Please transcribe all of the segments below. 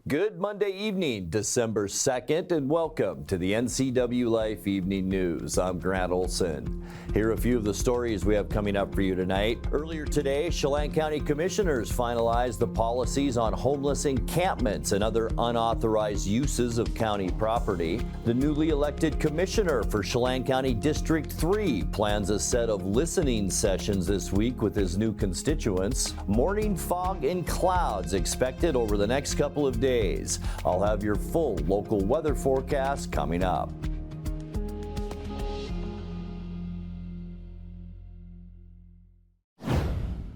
Good Monday evening, December 2nd, and welcome to the NCWLIFE Evening News. I'm Grant Olson. Here are a few of the stories we have coming up for you tonight. Earlier today, Chelan County Commissioners finalized the policies on homeless encampments and other unauthorized uses of county property. The newly elected commissioner for Chelan County District 3 plans a set of listening sessions this week with his new constituents. Morning fog and clouds expected over the next couple of days. I'll have your full local weather forecast coming up.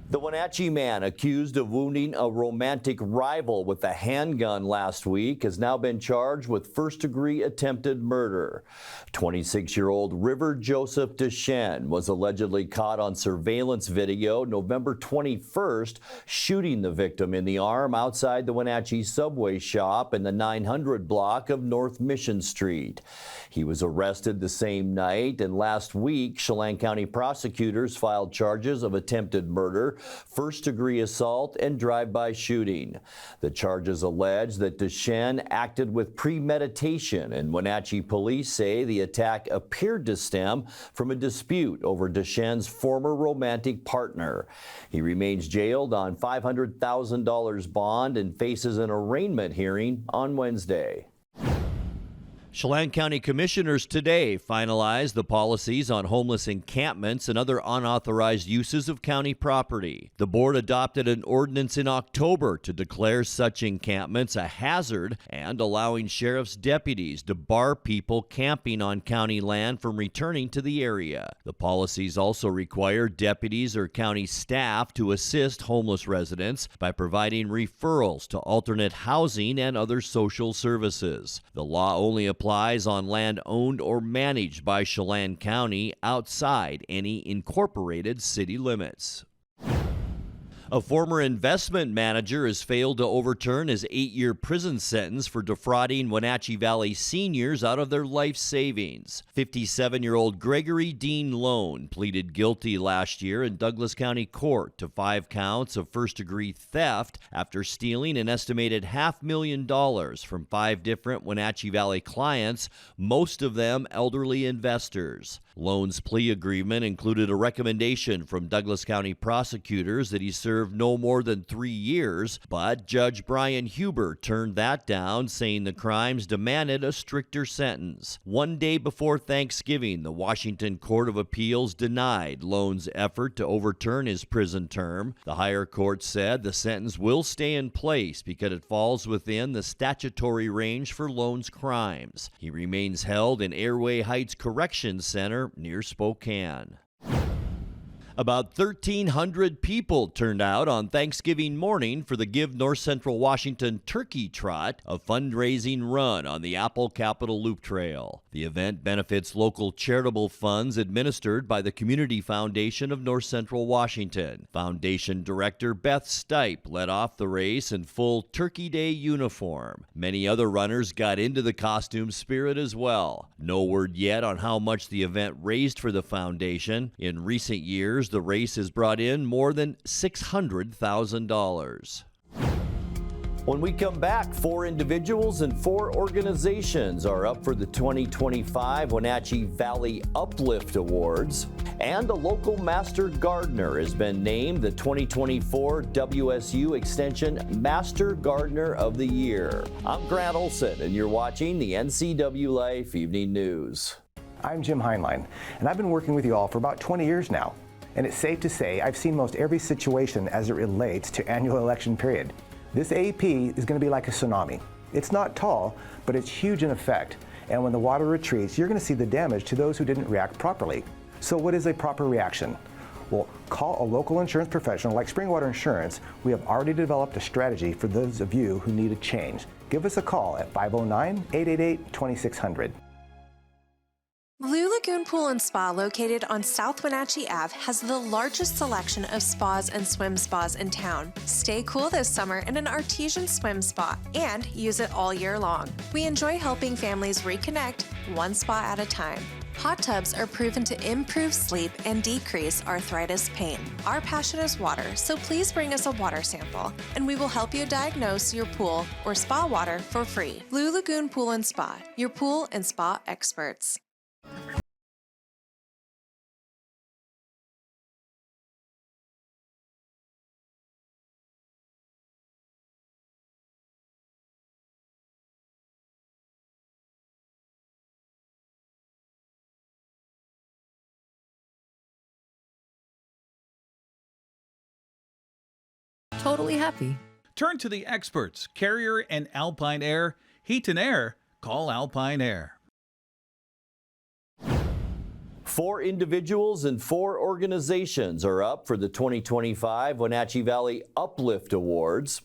The Wenatchee man accused of wounding a romantic rival with a handgun last week has now been charged with first-degree attempted murder. 26-year-old River Joseph Deschênes was allegedly caught on surveillance video November 21st shooting the victim in the arm outside the Wenatchee subway shop in the 900 block of North Mission Street. He was arrested the same night, and last week Chelan County prosecutors filed charges of attempted murder, first-degree assault, and drive-by shooting. The charges allege that Deschênes acted with premeditation, and Wenatchee police say the attack appeared to stem from a dispute over Deschênes' former romantic partner. He remains jailed on $500,000 bond and faces an arraignment hearing on Wednesday. Chelan County Commissioners today finalized the policies on homeless encampments and other unauthorized uses of county property. The board adopted an ordinance in October to declare such encampments a hazard and allowing sheriff's deputies to bar people camping on county land from returning to the area. The policies also require deputies or county staff to assist homeless residents by providing referrals to alternate housing and other social services. The law only applies on land owned or managed by Chelan County outside any incorporated city limits. A former investment manager has failed to overturn his 8-year prison sentence for defrauding Wenatchee Valley seniors out of their life savings. 57-year-old Gregory Dean Lone pleaded guilty last year in Douglas County Court to 5 counts of first-degree theft after stealing an estimated $500,000 from 5 different Wenatchee Valley clients, most of them elderly investors. Lone's plea agreement included a recommendation from Douglas County prosecutors that he serve no more than 3 years, but Judge Brian Huber turned that down, saying the crimes demanded a stricter sentence. One day before Thanksgiving, the Washington Court of Appeals denied Lone's effort to overturn his prison term. The higher court said the sentence will stay in place because it falls within the statutory range for Lone's crimes. He remains held in Airway Heights Correction Center near Spokane. About 1,300 people turned out on Thanksgiving morning for the Give North Central Washington Turkey Trot, a fundraising run on the Apple Capitol Loop Trail. The event benefits local charitable funds administered by the Community Foundation of North Central Washington. Foundation Director Beth Stipe led off the race in full Turkey Day uniform. Many other runners got into the costume spirit as well. No word yet on how much the event raised for the foundation. In recent years, the race has brought in more than $600,000. When we come back, 4 individuals and 4 organizations are up for the 2025 Wenatchee Valley Uplift Awards, and a local master gardener has been named the 2024 WSU Extension Master Gardener of the Year. I'm Grant Olson, and you're watching the NCWLIFE Evening News. I'm Jim Heinlein, and I've been working with you all for about 20 years now. And it's safe to say I've seen most every situation as it relates to annual election period. This AP is going to be like a tsunami. It's not tall, but it's huge in effect. And when the water retreats, you're going to see the damage to those who didn't react properly. So what is a proper reaction? Well, call a local insurance professional like Springwater Insurance. We have already developed a strategy for those of you who need a change. Give us a call at 509-888-2600. Blue Lagoon Pool and Spa, located on South Wenatchee Ave, has the largest selection of spas and swim spas in town. Stay cool this summer in an artesian swim spa and use it all year long. We enjoy helping families reconnect one spa at a time. Hot tubs are proven to improve sleep and decrease arthritis pain. Our passion is water, so please bring us a water sample, and we will help you diagnose your pool or spa water for free. Blue Lagoon Pool and Spa, your pool and spa experts. Totally happy. Turn to the experts, Carrier and Alpine Air. Heat and air, call Alpine Air. 4 individuals and 4 organizations are up for the 2025 Wenatchee Valley Uplift Awards.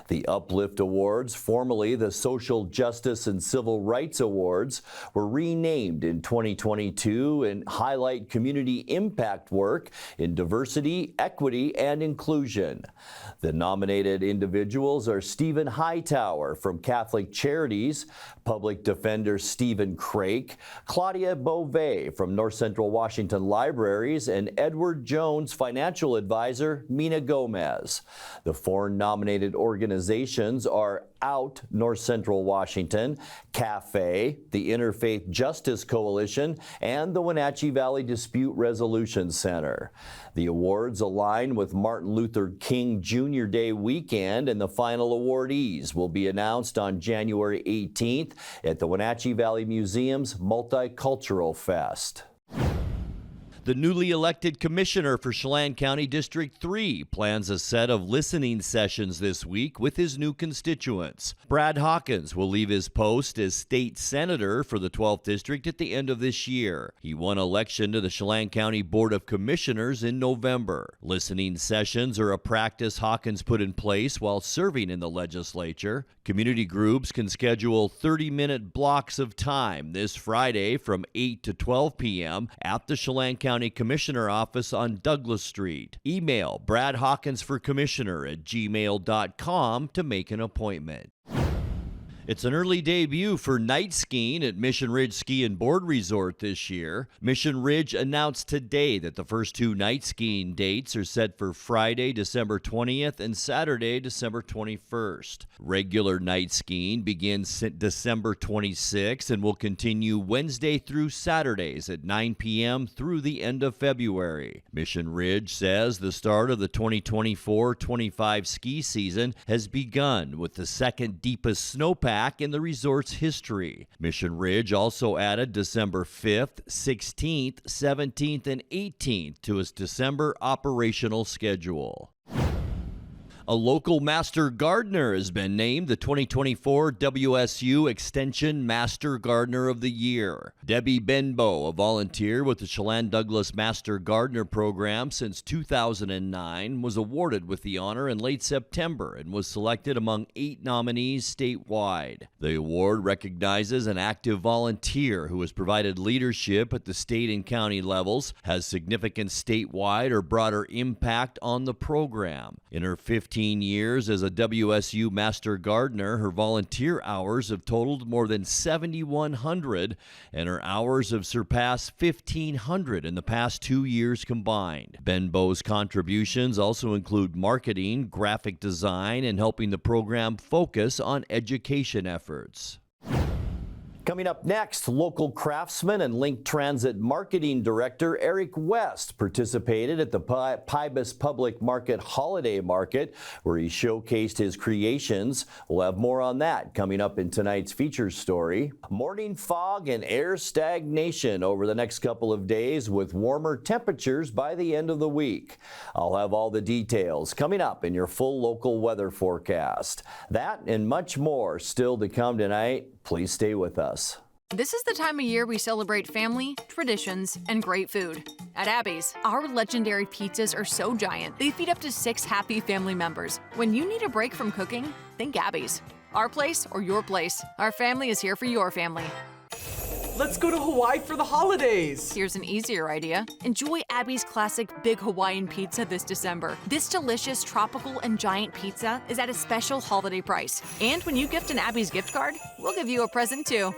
The Uplift Awards, formerly the Social Justice and Civil Rights Awards, were renamed in 2022 and highlight community impact work in diversity, equity, and inclusion. The nominated individuals are Stephen Hightower from Catholic Charities, Public Defender Stephen Crake, Claudia Beauvais from North Central Washington Libraries, and Edward Jones Financial Advisor Mina Gomez. The 4 nominated organizations are Out North Central Washington, CAFE, the Interfaith Justice Coalition, and the Wenatchee Valley Dispute Resolution Center. The awards align with Martin Luther King Jr. Day weekend, and the final awardees will be announced on January 18th at the Wenatchee Valley Museum's Multicultural Fest. The newly elected commissioner for Chelan County District 3 plans a set of listening sessions this week with his new constituents. Brad Hawkins will leave his post as state senator for the 12th district at the end of this year. He won election to the Chelan County Board of Commissioners in November. Listening sessions are a practice Hawkins put in place while serving in the legislature. Community groups can schedule 30-minute blocks of time this Friday from 8 to 12 p.m. at the Chelan County Commissioner office on Douglas Street. Email bradhawkinsforcommissioner@gmail.com to make an appointment. It's an early debut for night skiing at Mission Ridge Ski and Board Resort this year. Mission Ridge announced today that the first 2 night skiing dates are set for Friday, December 20th and Saturday, December 21st. Regular night skiing begins December 26th and will continue Wednesday through Saturdays at 9 p.m. through the end of February. Mission Ridge says the start of the 2024-25 ski season has begun with the second deepest snowpack in the resort's history. Mission Ridge also added December 5th, 16th, 17th, and 18th to its December operational schedule. A local master gardener has been named the 2024 WSU Extension Master Gardener of the Year. Debbie Benbow, a volunteer with the Chelan Douglas Master Gardener Program since 2009, was awarded with the honor in late September and was selected among 8 nominees statewide. The award recognizes an active volunteer who has provided leadership at the state and county levels, has significant statewide or broader impact on the program. In her 15 years as a WSU Master Gardener, her volunteer hours have totaled more than 7,100, and her hours have surpassed 1,500 in the past 2 years combined. Benbow's contributions also include marketing, graphic design, and helping the program focus on education efforts. Coming up next, local craftsman and Link Transit Marketing Director Eric West participated at the Pybus Public Market Holiday Market, where he showcased his creations. We'll have more on that coming up in tonight's feature story. Morning fog and air stagnation over the next couple of days with warmer temperatures by the end of the week. I'll have all the details coming up in your full local weather forecast. That and much more still to come tonight. Please stay with us. This is the time of year we celebrate family, traditions, and great food. At Abby's, our legendary pizzas are so giant, they feed up to 6 happy family members. When you need a break from cooking, think Abby's. Our place or your place. Our family is here for your family. Let's go to Hawaii for the holidays. Here's an easier idea. Enjoy Abby's classic Big Hawaiian Pizza this December. This delicious tropical and giant pizza is at a special holiday price. And when you gift an Abby's gift card, we'll give you a present too.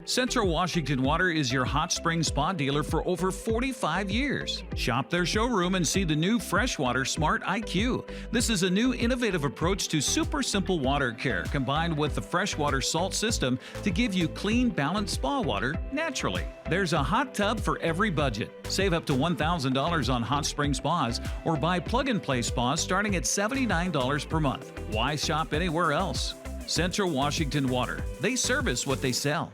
Central Washington Water is your hot spring spa dealer for over 45 years. Shop their showroom and see the new Freshwater Smart IQ. This is a new innovative approach to super simple water care combined with the freshwater salt system to give you clean, balanced spa water naturally. There's a hot tub for every budget. Save up to $1,000 on hot spring spas or buy plug-and-play spas starting at $79 per month. Why shop anywhere else? Central Washington Water. They service what they sell.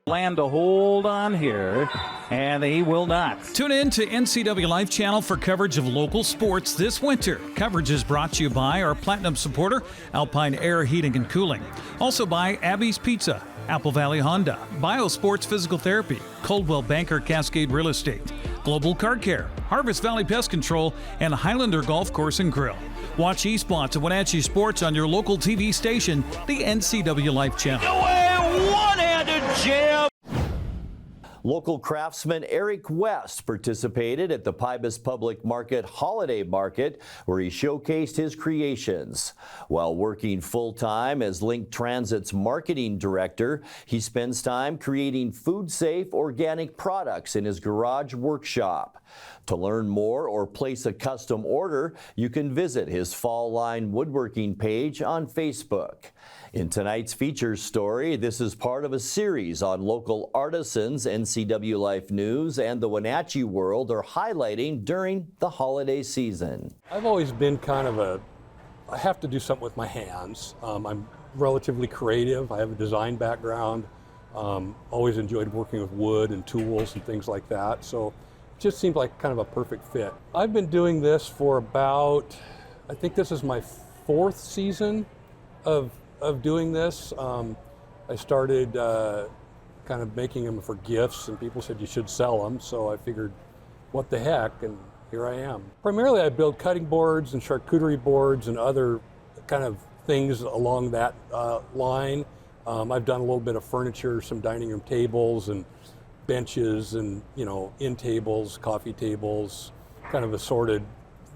Land to hold on here, and he will not. Tune in to NCWLIFE channel for coverage of local sports this winter. Coverage is brought to you by our Platinum supporter, Alpine Air Heating and Cooling. Also by Abby's Pizza, Apple Valley Honda, Biosports Physical Therapy, Coldwell Banker Cascade Real Estate, Global Car Care, Harvest Valley Pest Control, and Highlander Golf Course and Grill. Watch eSpots and Wenatchee Sports on your local TV station, the NCWLIFE channel. One-handed jab. Local craftsman Eric West participated at the Pybus Public Market Holiday Market, where he showcased his creations. While working full-time as Link Transit's marketing director, he spends time creating food-safe organic products in his garage workshop. To learn more or place a custom order, you can visit his Fall Line Woodworking page on Facebook. In tonight's features story, this is part of a series on local artisans NCWLIFE News and the Wenatchee World are highlighting during the holiday season. I've always been kind of I have to do something with my hands. I'm relatively creative. I have a design background. Always enjoyed working with wood and tools and things like that. So it just seemed like kind of a perfect fit. I've been doing this for about, I think this is my 4th season of doing this. I started kind of making them for gifts, and people said you should sell them, so I figured what the heck, and here I am. Primarily I build cutting boards and charcuterie boards and other kind of things along that line. I've done a little bit of furniture, some dining room tables and benches and, end tables, coffee tables, kind of assorted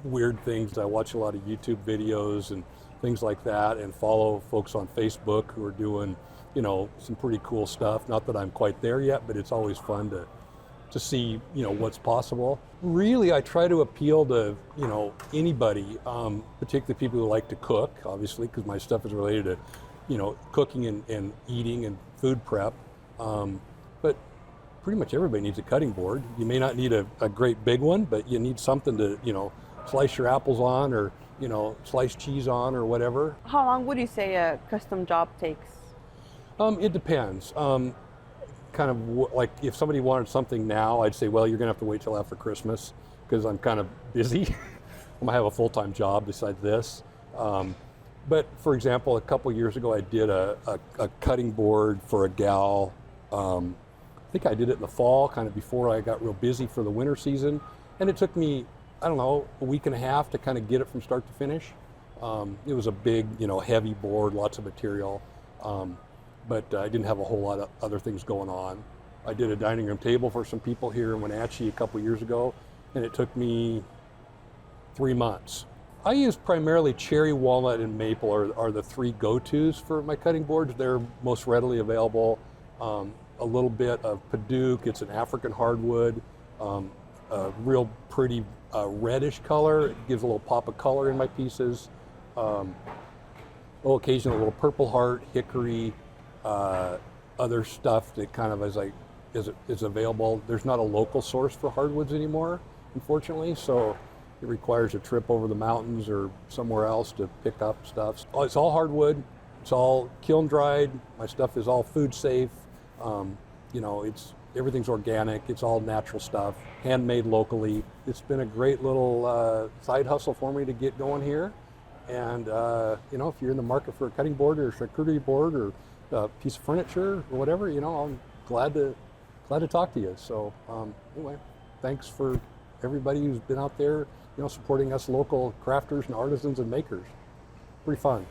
weird things. I watch a lot of YouTube videos and things like that, and follow folks on Facebook who are doing, some pretty cool stuff. Not that I'm quite there yet, but it's always fun to see, what's possible. Really, I try to appeal to, anybody, particularly people who like to cook, obviously, because my stuff is related to, cooking and eating and food prep. But pretty much everybody needs a cutting board. You may not need a great big one, but you need something to, slice your apples on, or slice cheese on, or whatever. How long would you say a custom job takes? It depends. Kind of like if somebody wanted something now, I'd say, well, you're gonna have to wait till after Christmas because I'm kind of busy. I'm gonna have a full-time job besides this. But for example, a couple years ago, I did a cutting board for a gal. I think I did it in the fall, kind of before I got real busy for the winter season. And it took me, I don't know, a week and a half to kind of get it from start to finish. It was a big, heavy board, lots of material, but I didn't have a whole lot of other things going on. I did a dining room table for some people here in Wenatchee a couple years ago, and it took me 3 months. I use primarily cherry, walnut, and maple are the 3 go-tos for my cutting boards. They're most readily available. A little bit of Paduke, it's an African hardwood, a real pretty reddish color. It gives a little pop of color in my pieces. Occasionally a little purple heart, hickory, other stuff that kind of is available. There's not a local source for hardwoods anymore, unfortunately, so it requires a trip over the mountains or somewhere else to pick up stuff. It's all hardwood. It's all kiln dried. My stuff is all food safe. Everything's organic. It's all natural stuff, handmade locally. It's been a great little side hustle for me to get going here. And if you're in the market for a cutting board or a charcuterie board or a piece of furniture or whatever, I'm glad to talk to you. So anyway, thanks for everybody who's been out there, supporting us local crafters and artisans and makers. Pretty fun.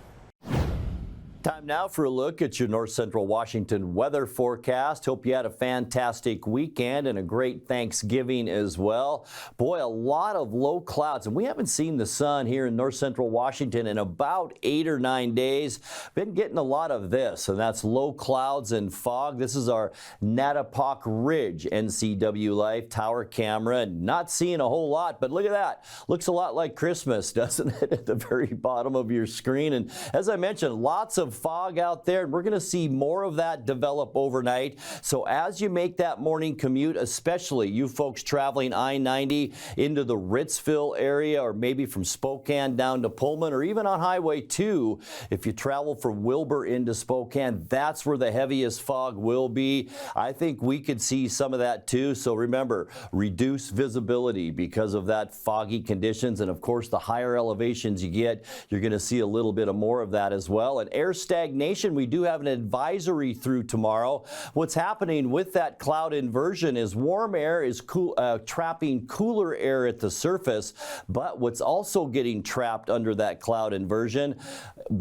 Time now for a look at your North Central Washington weather forecast. Hope you had a fantastic weekend and a great Thanksgiving as well. Boy, a lot of low clouds, and we haven't seen the sun here in North Central Washington in about 8 or 9 days. Been getting a lot of this, and that's low clouds and fog. This is our Nattipock Ridge NCWLIFE tower camera, and not seeing a whole lot, but look at that. Looks a lot like Christmas, doesn't it, at the very bottom of your screen. And as I mentioned, lots of fog out there, and we're going to see more of that develop overnight. So as you make that morning commute, especially you folks traveling I-90 into the Ritzville area, or maybe from Spokane down to Pullman, or even on Highway 2, if you travel from Wilbur into Spokane, that's where the heaviest fog will be. I think we could see some of that too. So remember, reduce visibility because of that foggy conditions, and of course the higher elevations you get, you're going to see a little bit of more of that as well. And air stagnation, we do have an advisory through tomorrow. What's happening with that cloud inversion is warm air is trapping cooler air at the surface, but what's also getting trapped under that cloud inversion,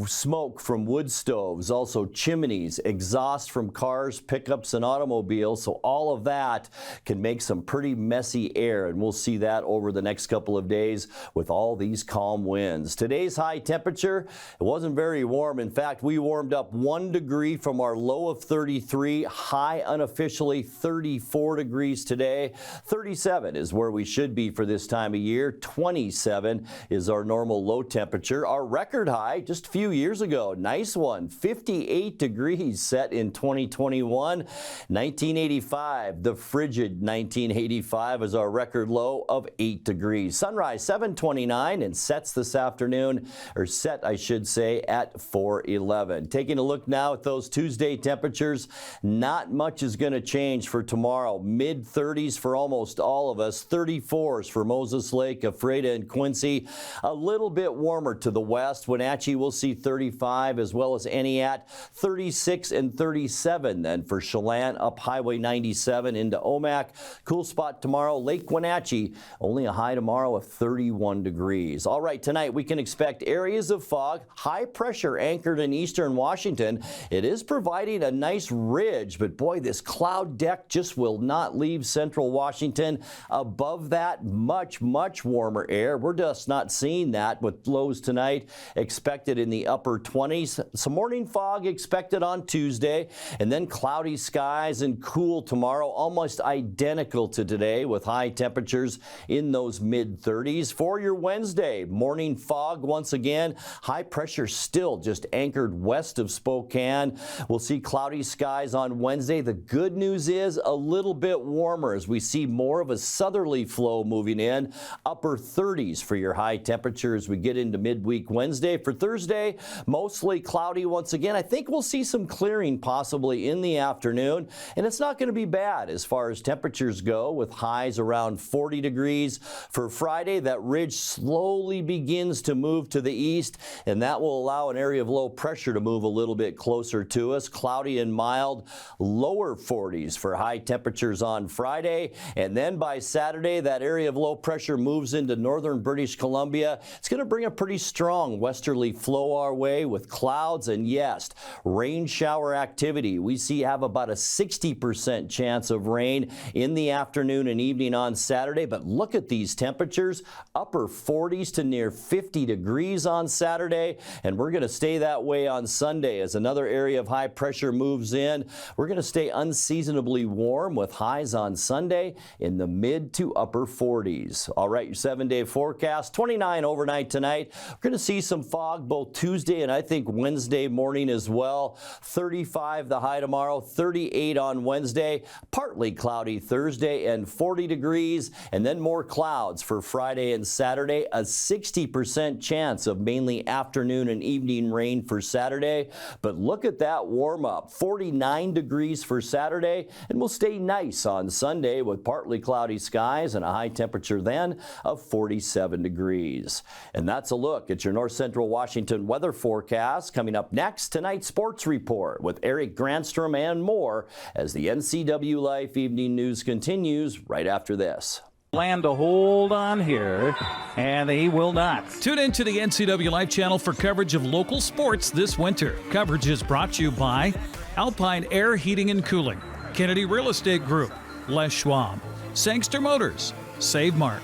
smoke from wood stoves, also chimneys, exhaust from cars, pickups, and automobiles. So all of that can make some pretty messy air, and we'll see that over the next couple of days with all these calm winds. Today's high temperature, it wasn't very warm. In fact, we warmed up 1 degree from our low of 33, high unofficially 34 degrees today. 37 is where we should be for this time of year. 27 is our normal low temperature. Our record high just a few years ago, nice one, 58 degrees set in 2021. 1985, the frigid 1985 is our record low of 8 degrees. Sunrise 7:29 and sets this afternoon, or set I should say, at 4:11. Taking a look now at those Tuesday temperatures, not much is going to change for tomorrow. Mid-30s for almost all of us, 34s for Moses Lake, Ephrata, and Quincy. A little bit warmer to the west. Wenatchee will see 35, as well as Eniat, 36 and 37. Then for Chelan up Highway 97 into Omak. Cool spot tomorrow, Lake Wenatchee, only a high tomorrow of 31 degrees. All right, tonight we can expect areas of fog, high pressure anchored in eastern Washington. It is providing a nice ridge, but boy, this cloud deck just will not leave central Washington. Above that, much warmer air. We're just not seeing that with lows tonight expected in the upper 20s. Some morning fog expected on Tuesday, and then cloudy skies and cool tomorrow, almost identical to today with high temperatures in those mid-30s. For your Wednesday, morning fog once again, high pressure still just anchored west of Spokane. We'll see cloudy skies on Wednesday. The good news is a little bit warmer as we see more of a southerly flow moving in. Upper 30s for your high temperature as we get into midweek Wednesday. For Thursday, mostly cloudy once again. I think we'll see some clearing possibly in the afternoon, and it's not going to be bad as far as temperatures go, with highs around 40 degrees. For Friday, that ridge slowly begins to move to the east, and that will allow an area of low pressure to move a little bit closer to us. Cloudy and mild, lower 40s for high temperatures on Friday. And then by Saturday, that area of low pressure moves into northern British Columbia. It's going to bring a pretty strong westerly flow our way with clouds and, yes, rain shower activity. We have about a 60% chance of rain in the afternoon and evening on Saturday. But look at these temperatures, upper 40s to near 50 degrees on Saturday. And we're going to stay that way on Sunday as another area of high pressure moves in. We're going to stay unseasonably warm with highs on Sunday in the mid to upper 40s. All right, your 7-day forecast, 29 overnight tonight. We're going to see some fog both Tuesday and I think Wednesday morning as well. 35 the high tomorrow, 38 on Wednesday, partly cloudy Thursday, and 40 degrees, and then more clouds for Friday and Saturday. A 60% chance of mainly afternoon and evening rain for Saturday. But look at that warm up, 49 degrees for Saturday, and we'll stay nice on Sunday with partly cloudy skies and a high temperature then of 47 degrees. And that's a look at your North Central Washington weather forecast. Coming up next, tonight's sports report with Eric Granstrom and more as the NCWLIFE Evening News continues right after this. Land to hold on here, and he will not. Tune in to the NCWLIFE channel for coverage of local sports this winter. Coverage is brought to you by Alpine Air Heating and Cooling, Kennedy Real Estate Group, Les Schwab, Sangster Motors, Save Mart,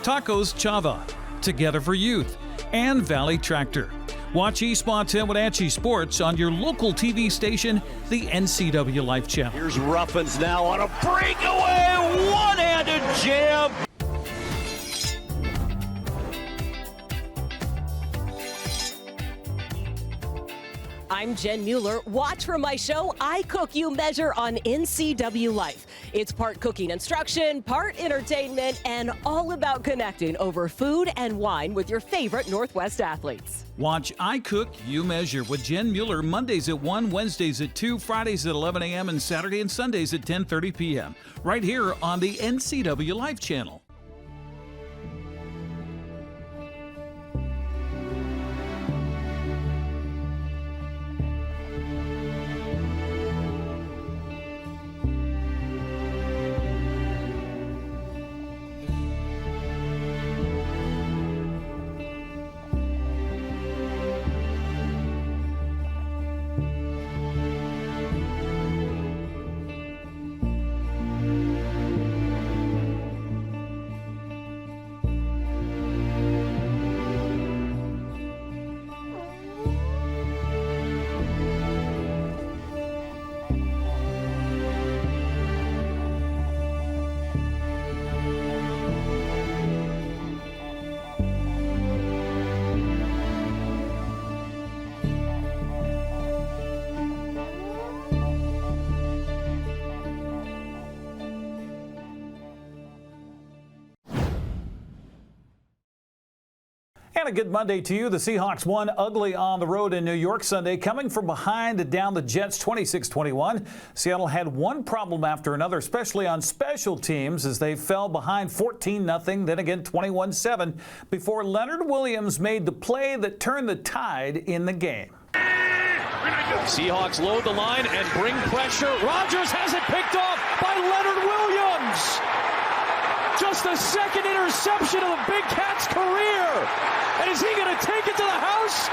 Tacos Chava, Together for Youth, and Valley Tractor. Watch Eastmont 10 Wenatchee Sports on your local TV station, the NCWLIFE channel. Here's Ruffins now on a breakaway, one-handed jam. I'm Jen Mueller. Watch for my show, I Cook, You Measure on NCWLIFE. It's part cooking instruction, part entertainment, and all about connecting over food and wine with your favorite Northwest athletes. Watch I Cook, You Measure with Jen Mueller Mondays at 1, Wednesdays at 2, Fridays at 11 a.m., and Saturday and Sundays at 10:30 p.m. right here on the NCWLIFE channel. And a good Monday to you. The Seahawks won ugly on the road in New York Sunday, coming from behind down the Jets 26-21. Seattle had one problem after another, especially on special teams, as they fell behind 14-0, then again 21-7, before Leonard Williams made the play that turned the tide in the game. Seahawks load the line and bring pressure. Rodgers has it picked off by Leonard Williams. Just the second interception of the Big Cat's career. And is he going to take it to the house?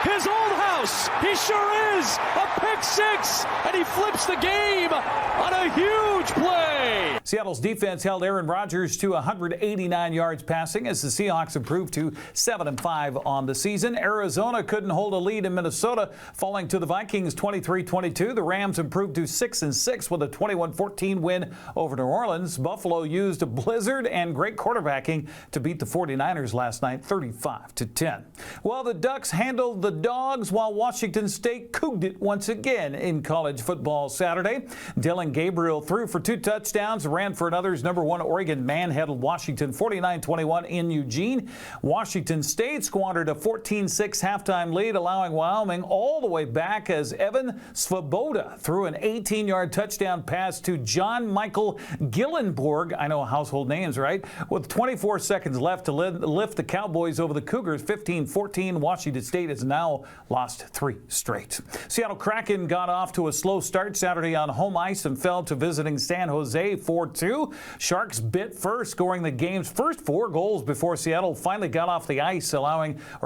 His old house. He sure is. A pick six. And he flips the game on a huge play. Seattle's defense held Aaron Rodgers to 189 yards passing as the Seahawks improved to 7-5 on the season. Arizona couldn't hold a lead in Minnesota, falling to the Vikings 23-22. The Rams improved to 6-6 with a 21-14 win over New Orleans. Buffalo used a blizzard and great quarterbacking to beat the 49ers last night 35-10. Well, the Ducks handled the Dogs while Washington State couged it once again in college football Saturday. Dylan Gabriel threw for 2 touchdowns, ran for another's number 1 Oregon manhandled Washington 49-21 in Eugene. Washington State squandered a 14-6 halftime lead, allowing Wyoming all the way back as Evan Svoboda threw an 18-yard touchdown pass to John Michael Gillenborg. I know household names, right? With 24 seconds left to lift the Cowboys over the Cougars 15-14. Washington State has now lost 3 straight. Seattle Kraken got off to a slow start Saturday on home ice and fell to visiting San Jose 4-2. Sharks bit first, scoring the game's first 4 goals before Seattle finally got off the ice,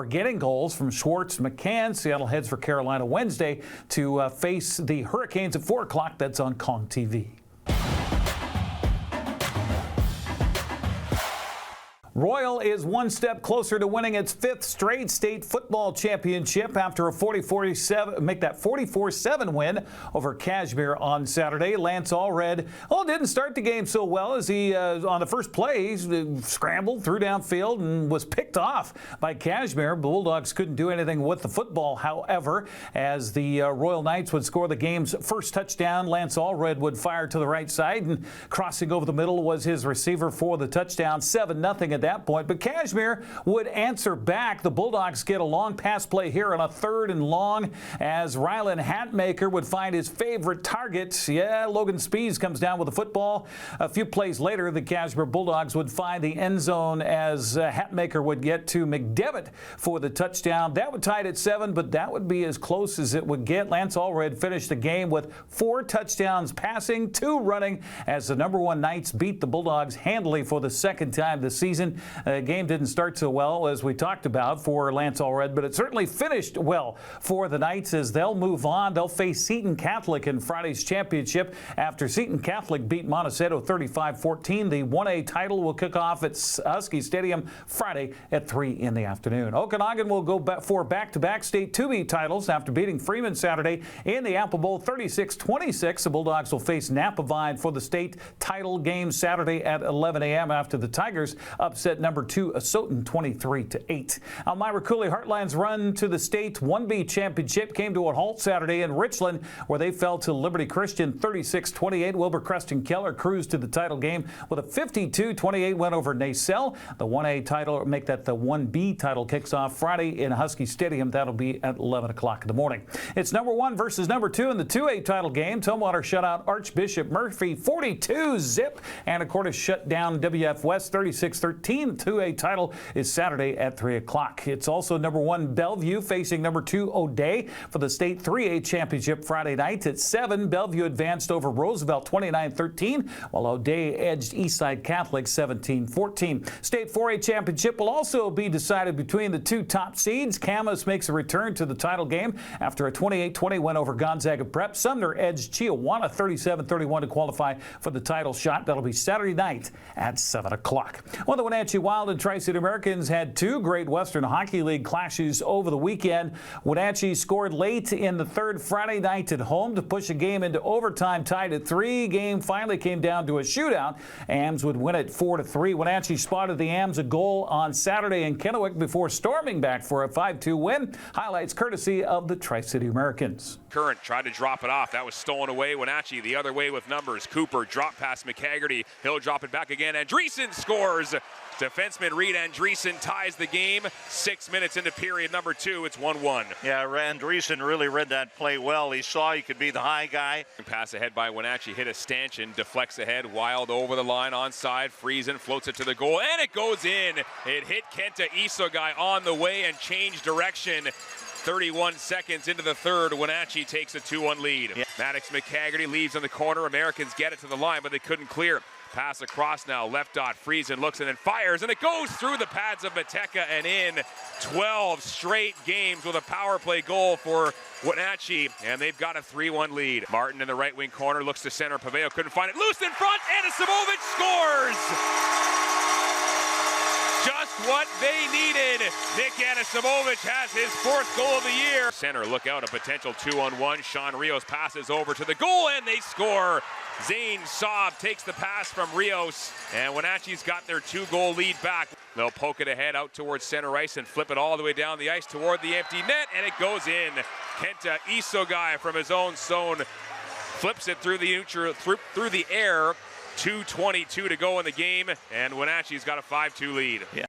getting goals from Schwartz and McCann. Seattle heads for Carolina Wednesday to face the Hurricanes at 4 o'clock. That's on Kong TV. Royal is one step closer to winning its 5th straight state football championship after a 44-7 win over Kashmir on Saturday. Lance Allred didn't start the game so well as he, on the first play, scrambled, threw downfield, and was picked off by Kashmir. Bulldogs couldn't do anything with the football, however, as the Royal Knights would score the game's first touchdown. Lance Allred would fire to the right side, and crossing over the middle was his receiver for the touchdown. 7-0 at that that point, but Kashmir would answer back. The Bulldogs get a long pass play here on a 3rd and long as Rylan Hatmaker would find his favorite target. Yeah, Logan Spees comes down with the football. A few plays later, the Kashmir Bulldogs would find the end zone as Hatmaker would get to McDevitt for the touchdown. That would tie it at 7, but that would be as close as it would get. Lance Allred finished the game with 4 touchdowns passing, 2 running as the number 1 Knights beat the Bulldogs handily for the second time this season. The game didn't start so well as we talked about for Lance Allred, but it certainly finished well for the Knights as they'll move on. They'll face Seton Catholic in Friday's championship after Seton Catholic beat Montecito 35-14. The 1A title will kick off at Husky Stadium Friday at 3 in the afternoon. Okanagan will go for back-to-back state 2B titles after beating Freeman Saturday in the Apple Bowl 36-26. The Bulldogs will face Napavine for the state title game Saturday at 11 a.m. after the Tigers upset number 2 Asotin 23-8. Elmira Cooley Heartland's run to the state 1B championship came to a halt Saturday in Richland, where they fell to Liberty Christian 36-28. Wilbur Creston Keller cruised to the title game with a 52-28 win over Nacelle. The 1A title, make that the 1B title, kicks off Friday in Husky Stadium. That'll be at 11 o'clock in the morning. It's number 1 versus number 2 in the 2A title game. Tumwater shut out Archbishop Murphy 42-zip, and Anacortes shut down WF West 36-13. The 2A title is Saturday at 3 o'clock. It's also number 1 Bellevue facing number 2 O'Day for the state 3A championship Friday night at 7. Bellevue advanced over Roosevelt 29-13, while O'Day edged Eastside Catholic 17-14. State 4A championship will also be decided between the 2 top seeds. Camas makes a return to the title game after a 28-20 win over Gonzaga Prep. Sumner edged Chiawana 37-31 to qualify for the title shot. That'll be Saturday night at 7 o'clock. Well, the Wenatchee Wild and Tri-City Americans had 2 Great Western Hockey League clashes over the weekend. Wenatchee scored late in the 3rd Friday night at home to push a game into overtime, tied at 3. Game finally came down to a shootout. AMS would win it 4-3. Wenatchee spotted the AMS a goal on Saturday in Kennewick before storming back for a 5-2 win. Highlights courtesy of the Tri-City Americans. Current tried to drop it off. That was stolen away. Wenatchee the other way with numbers. Cooper drop past McHaggerty. He'll drop it back again. Andreessen scores. Defenseman Reed Andreessen ties the game. 6 minutes into period number 2. It's 1-1. Yeah, Andreessen really read that play well. He saw he could be the high guy. Pass ahead by Wenatchee. Hit a stanchion. Deflects ahead. Wild over the line onside. Friesen floats it to the goal. And it goes in. It hit Kenta Isogai on the way and changed direction. 31 seconds into the 3rd, Wenatchee takes a 2-1 lead. Yeah. Maddox McHaggerty leaves in the corner. Americans get it to the line, but they couldn't clear. Pass across now, left dot, Friesen looks and then fires, and it goes through the pads of Mateka and in. 12 straight games with a power play goal for Wenatchee, and they've got a 3-1 lead. Martin in the right wing corner, looks to center, Paveo couldn't find it, loose in front, Anisimovich scores! Just what they needed. Nick Anisimovich has his 4th goal of the year. Center, look out, a potential 2-on-1. Sean Rios passes over to the goal, and they score. Zane Saab takes the pass from Rios, and Wenatchee's got their 2-goal lead back. They'll poke it ahead out towards center ice and flip it all the way down the ice toward the empty net, and it goes in. Kenta Isogai from his own zone flips it through the air. 2:22 to go in the game, and Wenatchee's got a 5-2 lead. Yeah.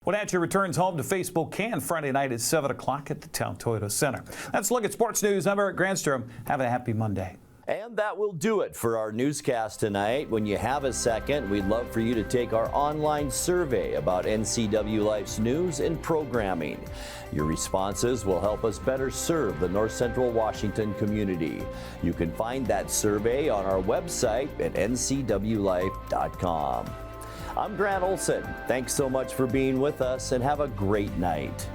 Wenatchee returns home to face Spokane Friday night at 7 o'clock at the Town Toyota Center. Let's look at sports news. I'm Eric Granstrom. Have a happy Monday. And that will do it for our newscast tonight. When you have a second, we'd love for you to take our online survey about NCWLIFE's news and programming. Your responses will help us better serve the North Central Washington community. You can find that survey on our website at ncwlife.com. I'm Grant Olson. Thanks so much for being with us, and have a great night.